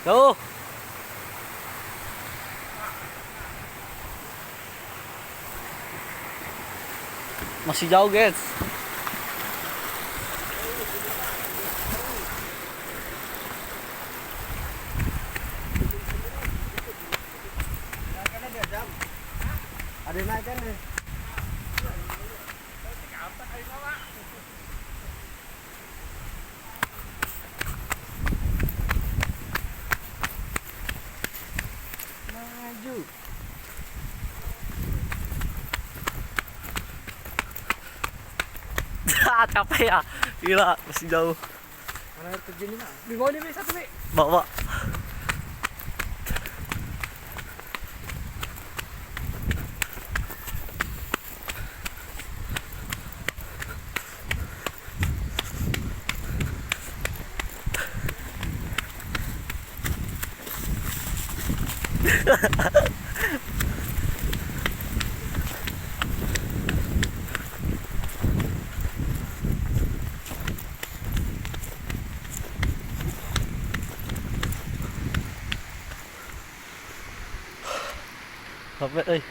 Tuh. Masih jauh, guys. Ada naik kan nih. Maju. Capek ya. Gila, masih jauh. Mana air terjun ini? Di bawah nih, satu, Bi. Bawa. Capek,